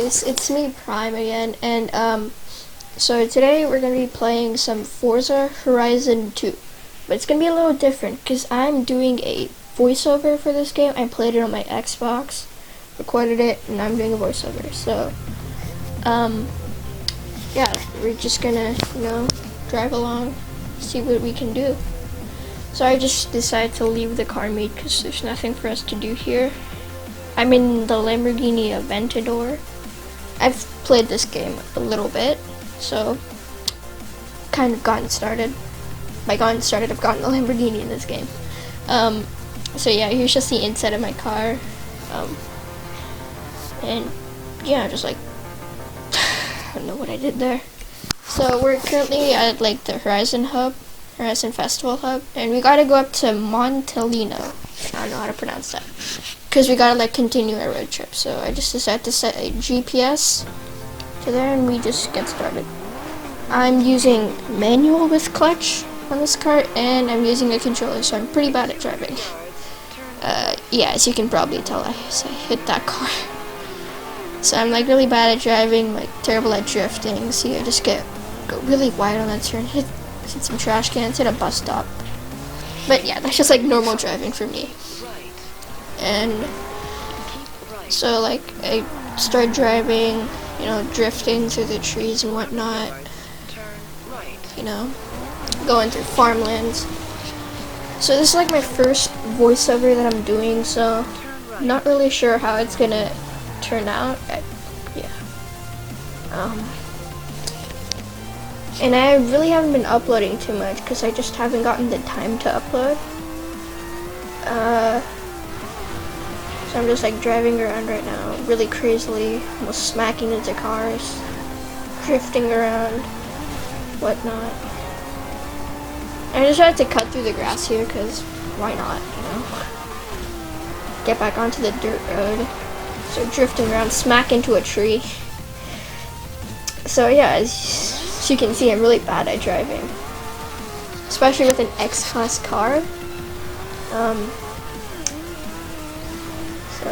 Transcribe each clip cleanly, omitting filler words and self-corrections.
guys, it's me Prime again, and so today we're gonna be playing some Forza Horizon 2, but it's gonna be a little different because I'm doing a voiceover for this game. I played it on my Xbox, recorded it, and I'm doing a voiceover. So yeah, we're just gonna drive along, see what we can do. So I just decided to leave the car meet because there's nothing for us to do here. I'm in the Lamborghini Aventador. I've played this game a little bit, so kind of gotten started. By gotten started, I've gotten the Lamborghini in this game. So yeah, here's just the inside of my car. And yeah, just like, I don't know what I did there. So we're currently at like the Horizon Festival Hub, and we gotta go up to Montalino. I don't know how to pronounce that, because we gotta like continue our road trip. So I just decided to set a GPS to there, and we just get started. I'm using manual with clutch on this car, and I'm using a controller, so I'm pretty bad at driving. Yeah, as you can probably tell, I hit that car. So I'm like really bad at driving, like terrible at drifting. See, I just go really wide on that turn, hit some trash cans, hit a bus stop. But yeah, that's just like normal driving for me. And so like I start driving, drifting through the trees and whatnot, going through farmlands. So this is like my first voiceover that I'm doing, so not really sure how it's gonna turn out. And I really haven't been uploading too much because I just haven't gotten the time to upload. So I'm just like driving around right now really crazily, almost smacking into cars, drifting around, whatnot. I just had to cut through the grass here because why not, Get back onto the dirt road. So drifting around, smack into a tree. So yeah, as you can see, I'm really bad at driving, especially with an X-Class car. So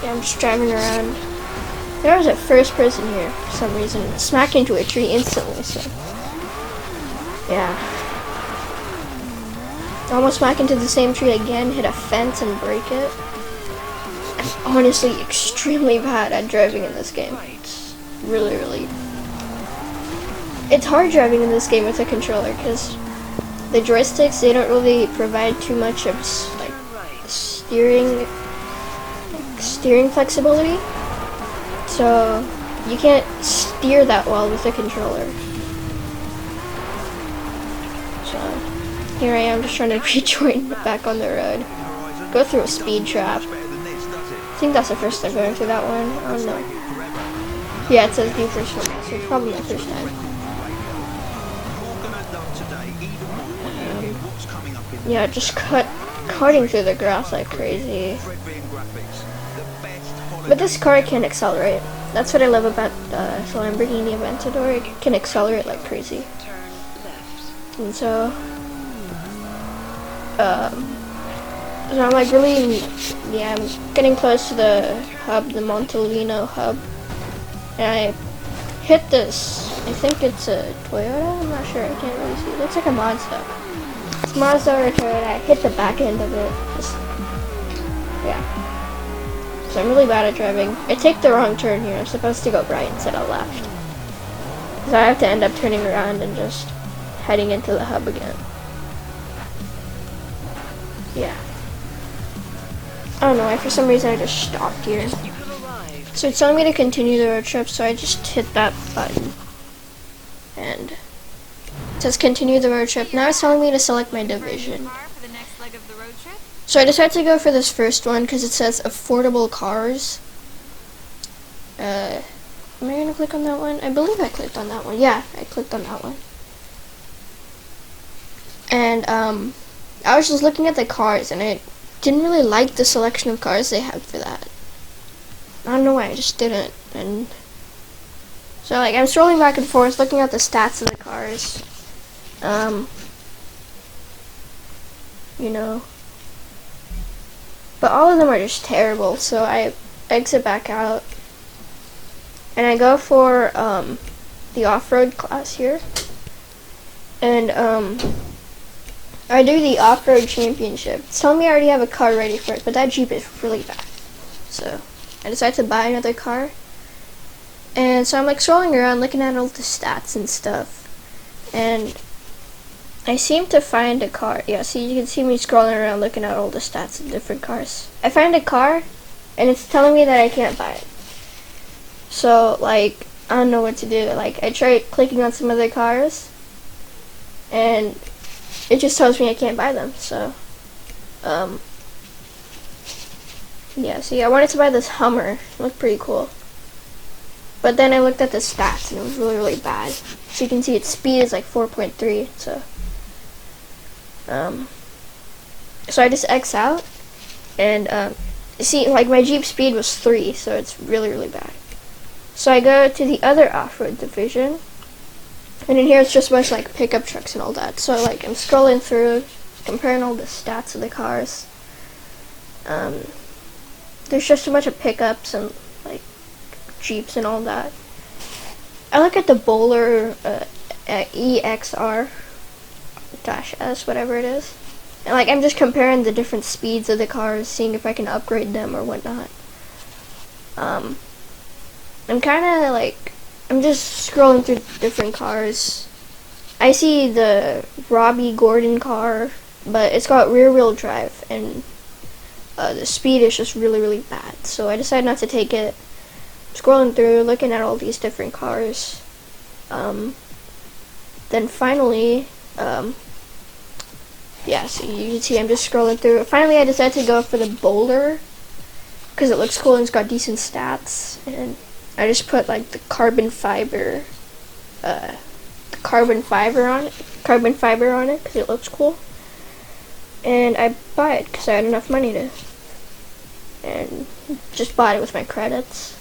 yeah, I'm just driving around. There was a first person here for some reason, smacked into a tree instantly. So yeah, almost smack into the same tree again, hit a fence and break it. I'm honestly extremely bad at driving in this game. It's really it's hard driving in this game with a controller because the joysticks, they don't really provide too much of like steering flexibility, so you can't steer that well with a controller. So here I am just trying to rejoin back on the road, go through a speed trap. I think that's the first time going through that one. I don't know. Yeah, it says new first time, so it's probably my first time. Yeah, just cutting through the grass like crazy. But this car can accelerate. That's what I love about the Lamborghini Aventador. It can accelerate like crazy. And so I'm like really, yeah, I'm getting close to the hub, the Montalino hub. And I hit this, I think it's a Toyota, I'm not sure, I can't really see. It looks like a Mazda. It's Mazda or a Toyota. I hit the back end of it. Just, yeah. So I'm really bad at driving. I take the wrong turn here. I'm supposed to go right instead of left. So I have to end up turning around and just heading into the hub again. Yeah. I don't know why, for some reason I just stopped here. So it's telling me to continue the road trip, so I just hit that button. And it says continue the road trip. Now it's telling me to select my division. So I decided to go for this first one because it says affordable cars. Am I gonna click on that one? I believe I clicked on that one. Yeah, I clicked on that one. And I was just looking at the cars, and I didn't really like the selection of cars they had for that. I don't know why, I just didn't. And so like I'm scrolling back and forth looking at the stats of the cars. But all of them are just terrible, so I exit back out and I go for the off-road class here, and I do the off-road championship. It's telling me I already have a car ready for it, but that Jeep is really bad. So I decided to buy another car, and so I'm like scrolling around looking at all the stats and stuff, and I seem to find a car. Yeah, see, you can see me scrolling around looking at all the stats of different cars. I find a car, and it's telling me that I can't buy it. So, like, I don't know what to do. Like, I tried clicking on some other cars, and it just tells me I can't buy them. So, yeah, see, I wanted to buy this Hummer. It looked pretty cool. But then I looked at the stats, and it was really, really bad. So you can see its speed is like 4.3, so I just X out, and see, like, my Jeep speed was 3, so it's really, really bad. So I go to the other off-road division, and in here it's just a bunch of like pickup trucks and all that. So like I'm scrolling through, comparing all the stats of the cars. There's just a bunch of pickups and like Jeeps and all that. I look at the Bowler EXR-S, whatever it is. And like I'm just comparing the different speeds of the cars, seeing if I can upgrade them or whatnot. I'm kind of like, I'm just scrolling through different cars. I see the Robbie Gordon car, but it's got rear-wheel drive, and the speed is just really, really bad. So I decided not to take it. Scrolling through, looking at all these different cars. Then finally, yeah, so you can see I'm just scrolling through. Finally, I decided to go for the Boulder, because it looks cool and it's got decent stats, and I just put like the carbon fiber on it because it looks cool, and I bought it because I had enough money to, and just bought it with my credits.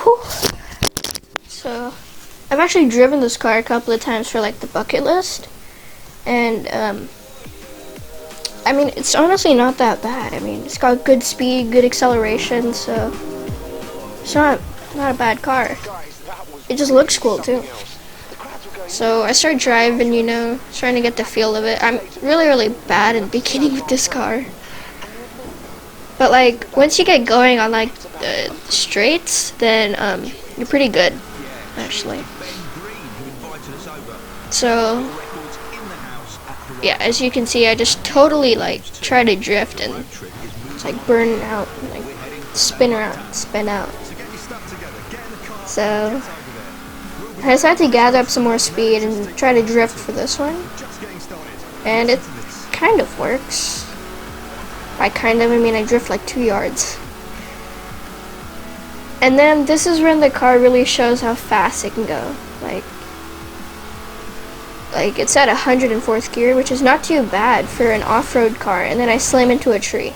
Whew. So I've actually driven this car a couple of times for like the bucket list, and I mean, it's honestly not that bad. I mean, it's got good speed, good acceleration, so it's not a bad car. It just looks cool too. So I started driving, you know, trying to get the feel of it. I'm really, really bad in the beginning with this car. But like, once you get going on like the straights, then you're pretty good, actually. So yeah, as you can see, I just totally like try to drift and it's like burn out, like spin around, spin out. So I decided to gather up some more speed and try to drift for this one, and it kind of works. By kind of, I mean I drift like 2 yards. And then this is when the car really shows how fast it can go. Like it's at 104th gear, which is not too bad for an off-road car, and then I slam into a tree.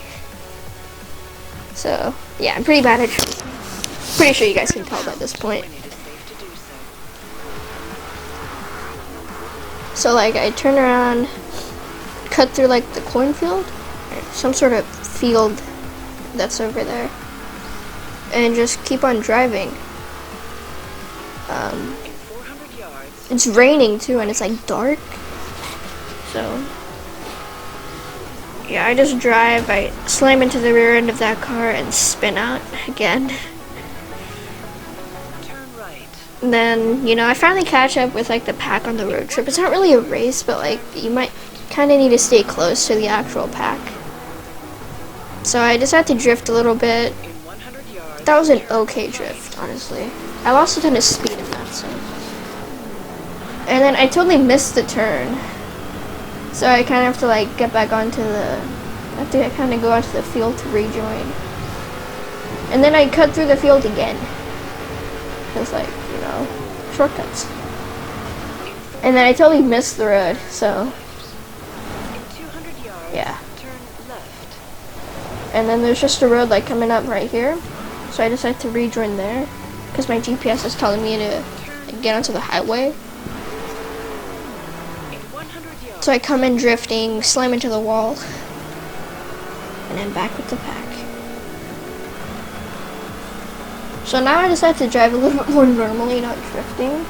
So yeah, I'm pretty bad at trees. Pretty sure you guys can tell by this point. So like I turn around, cut through like the cornfield, or some sort of field that's over there, and just keep on driving. It's raining too, and it's like dark. So yeah, I just drive, I slam into the rear end of that car and spin out again. Turn right. And then, you know, I finally catch up with like the pack on the road trip. It's not really a race, but like you might kind of need to stay close to the actual pack. So I just had to drift a little bit. In 100 yards. That was an okay drift, honestly. I lost a ton of speed in that, so. And then I totally missed the turn. So I kind of have to like get back onto the, I have to kind of go onto the field to rejoin. And then I cut through the field again. It's like, you know, shortcuts. And then I totally missed the road, so. In 200 yards. Yeah. Turn left. And then there's just a road like coming up right here. So I decided to rejoin there, because my GPS is telling me to like, get onto the highway. So I come in drifting, slam into the wall, and then back with the pack. So now I decided to drive a little bit more normally, not drifting.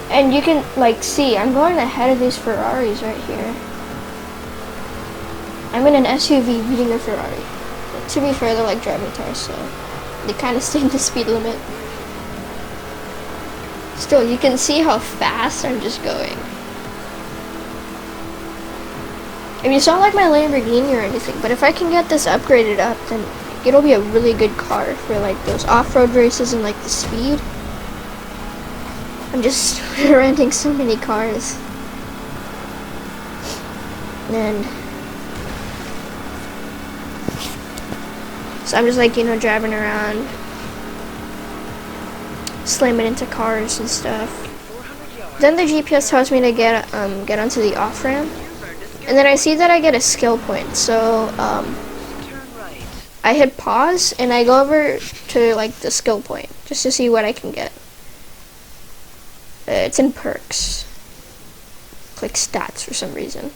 And you can like see, I'm going ahead of these Ferraris right here. I'm in an SUV beating a Ferrari. But to be fair, they're like driving cars, so they kind of stay in the speed limit. Still, you can see how fast I'm just going. I mean, it's not like my Lamborghini or anything, but if I can get this upgraded up, then it'll be a really good car for like those off-road races and like the speed. I'm just renting so many cars. And so I'm just like, you know, driving around, slamming into cars and stuff. Then the GPS tells me to get onto the off-ramp. And then I see that I get a skill point, so I hit pause and I go over to like the skill point just to see what I can get. It's in perks. Click stats for some reason.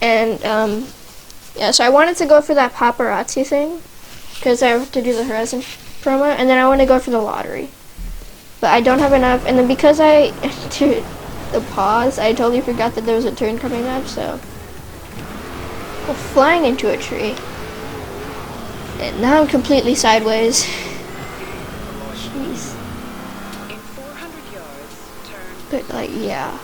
And yeah, so I wanted to go for that paparazzi thing because I have to do the Horizon promo, and then I want to go for the lottery. But I don't have enough, and then because I did the pause, I totally forgot that there was a turn coming up, so I'm flying into a tree. And now I'm completely sideways. Jeez. In 400 yards, turn. But like, yeah.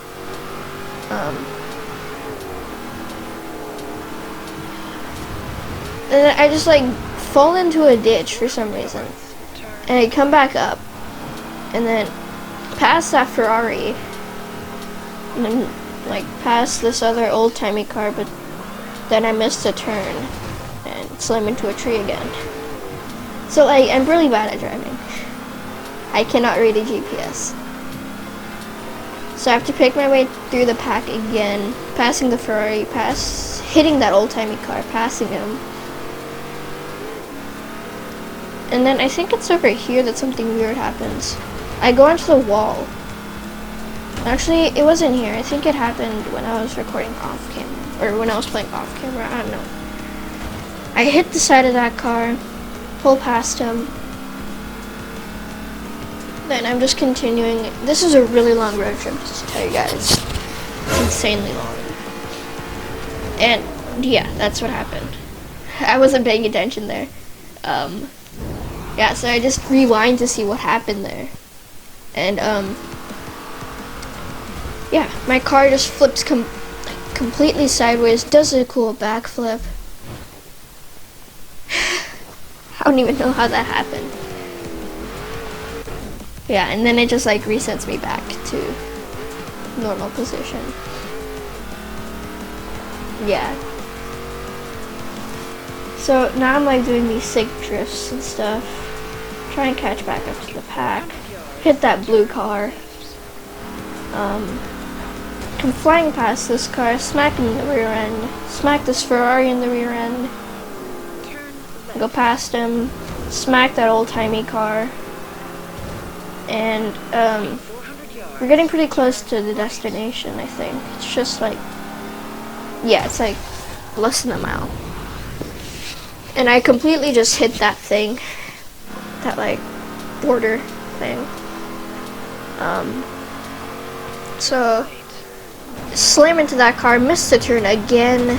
And then I just like fall into a ditch for some reason. And I come back up. And then past that Ferrari. And then like past this other old-timey car, but then I missed a turn and slam into a tree again. So like, I'm really bad at driving. I cannot read a GPS. So I have to pick my way through the pack again, passing the Ferrari, hitting that old-timey car, passing him. And then I think it's over here that something weird happens. I go into the wall. Actually, it wasn't here. I think it happened when I was recording off camera, or when I was playing off camera, I don't know. I hit the side of that car, pull past him. Then I'm just continuing. This is a really long road trip, just to tell you guys. It's insanely long. And yeah, that's what happened. I wasn't paying attention there. Yeah, so I just rewind to see what happened there. And yeah, my car just flips completely sideways, does a cool backflip. I don't even know how that happened. Yeah, and then it just like resets me back to normal position. Yeah. So now I'm like doing these sick drifts and stuff. Try and catch back up to the pack. Hit that blue car. Come flying past this car, smack him in the rear end. Smack this Ferrari in the rear end. Go past him. Smack that old-timey car. And we're getting pretty close to the destination, I think. It's just like, yeah, it's like less than a mile. And I completely just hit that thing, that like border thing. So slam into that car, missed the turn again,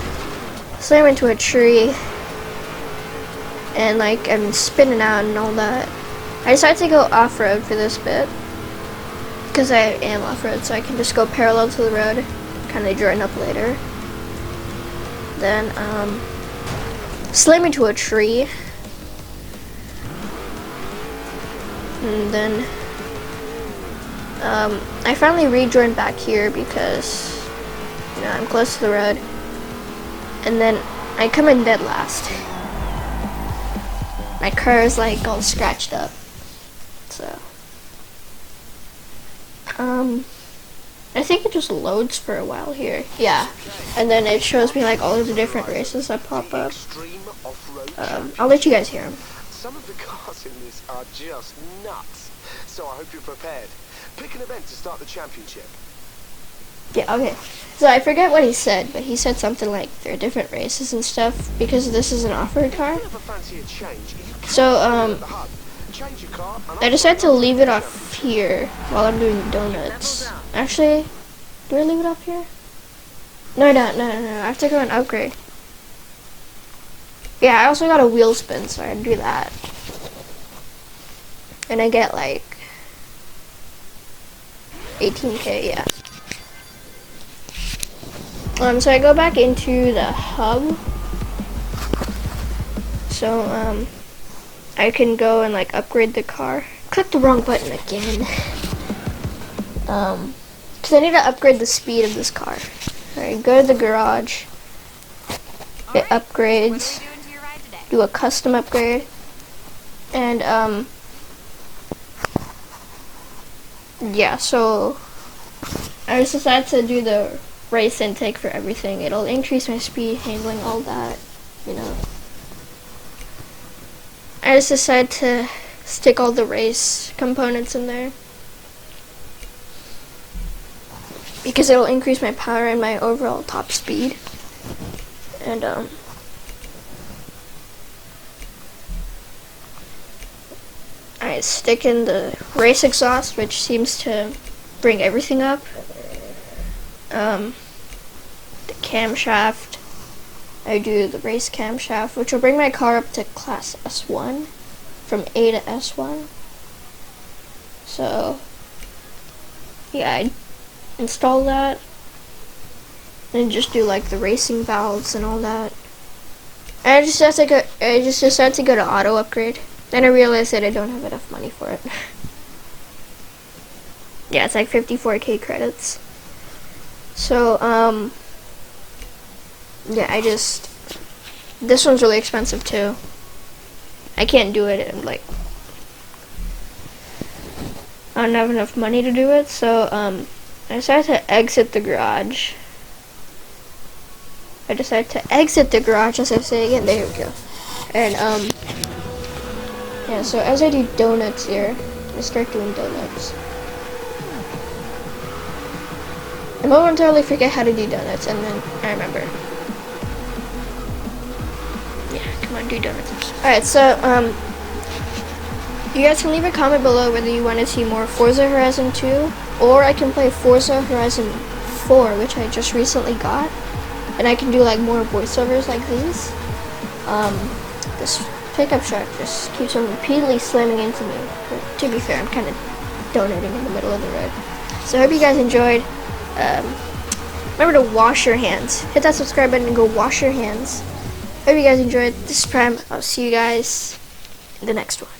slam into a tree, and like I'm spinning out and all that. I decided to go off-road for this bit, because I am off-road, so I can just go parallel to the road, kind of join up later. Then, slam into a tree, and then, I finally rejoined back here because, you know, I'm close to the road, and then I come in dead last. My car is like all scratched up. So, I think it just loads for a while here. Yeah, and then it shows me like all of the different races that pop up. I'll let you guys hear them. Some of the cars in this are just nuts, so I hope you're prepared. Pick an event to start the championship. Yeah, okay. So I forget what he said, but he said something like there are different races and stuff because this is an off-road car. So, change your car. And I decided to leave it off here while I'm doing donuts. Actually, do I leave it up here? No, I don't. No. I have to go and upgrade. Yeah, I also got a wheel spin, so I do that. And I get like 18k, yeah. So I go back into the hub. So, I can go and like upgrade the car. Click the wrong button again. Cause I need to upgrade the speed of this car. Alright, go to the garage. It upgrades. Do a custom upgrade. And, yeah, so I just decided to do the race intake for everything. It'll increase my speed, handling, all that, you know. I just decided to stick all the race components in there because it'll increase my power and my overall top speed. And I stick in the race exhaust, which seems to bring everything up. The camshaft, I do the race camshaft, which will bring my car up to class S1, from A to S1. So, yeah, I install that, and just do like the racing valves and all that. And I just decided to go to auto upgrade. Then I realized that I don't have enough money for it. Yeah, it's like 54k credits. So, yeah, this one's really expensive too. I can't do it, and like, I don't have enough money to do it, so, I decided to exit the garage. As I say again, there we go. And, yeah, so as I do donuts here, I start doing donuts. I momentarily forget how to do donuts, and then I remember. Yeah, come on, do donuts. Alright, so, you guys can leave a comment below whether you want to see more Forza Horizon 2, or I can play Forza Horizon 4, which I just recently got, and I can do like more voiceovers like these. This pickup truck just keeps on repeatedly slamming into me, but to be fair, I'm kind of donating in the middle of the road. So I hope you guys enjoyed. Remember to wash your hands. Hit that subscribe button and go wash your hands. Hope you guys enjoyed. This is Prime. I'll see you guys in the next one.